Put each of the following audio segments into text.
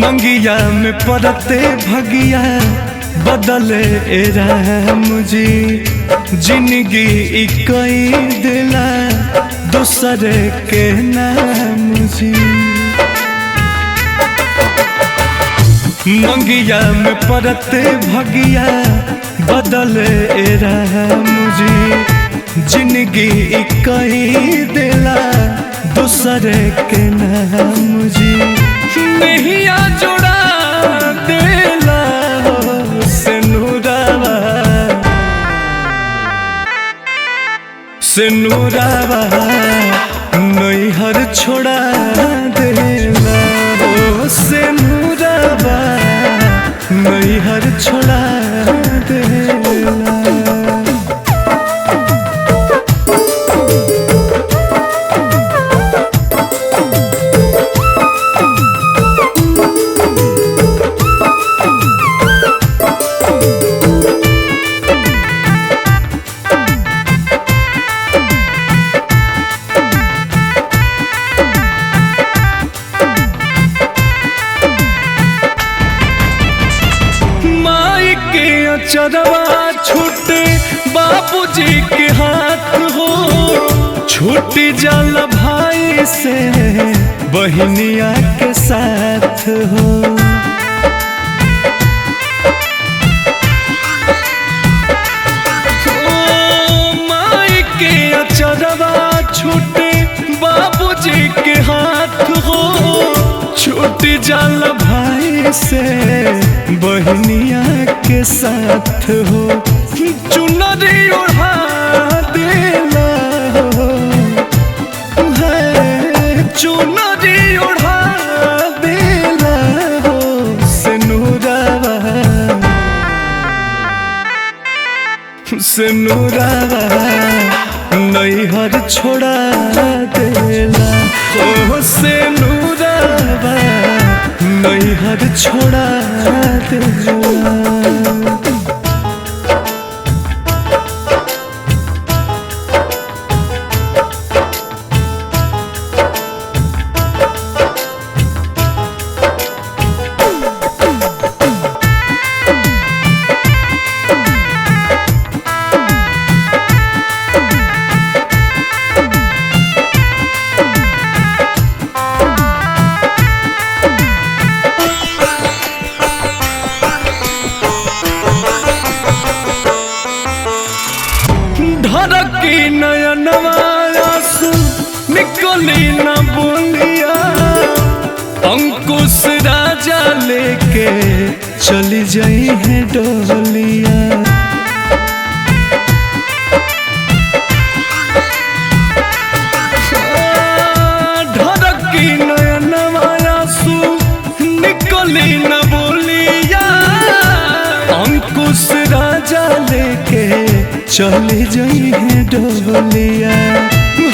मंगिया में परते भगिया बदले राम जी। जिंदगी कई दिला दूसरे के नाम जी। मंगिया में परते भगिया बदले राम जी। जिंदगी कई दिला दूसरे के नाम जी। नैया जोड़ा देला सिनुरावा सिनुरावा नैहर छोड़ा देला सिनुरावा नैहर छोड़ा देला। चरवा छूटे बापूजी के हाथ हो। छूटी जल भाई से बहनिया के साथ हो। माई के चरवा छूटे बापूजी के हाथ हो। छूटी जल भाई से बहनिया के साथ हो। चुनरी ओढ़ा देला हो है चुनरी ओढ़ा देला हो सिनुरावा सिनुरावा नैहर छोड़ा देला हो सिनुरावा नैहर छोड़ा देला। धड़की नयनवा आंसू निकली न बोलिया। अंकुश राजा लेके चली जाई है डोलिया। धड़की नयनवा आंसू निकली न बोलिया। अंकुश राजा लेके चली जाई है डोलिया।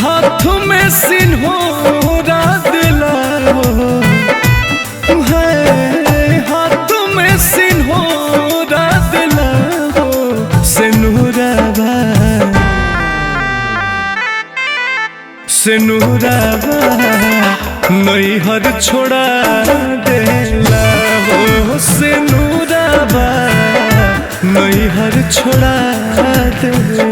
हाथ में सिन्होरा दिला हो है हाथ में सिन्होरा दिला हो सिनुरावा सिनुरावा नैहर छोड़ा देला हो सिनुरावा नैहर छोड़ा देला।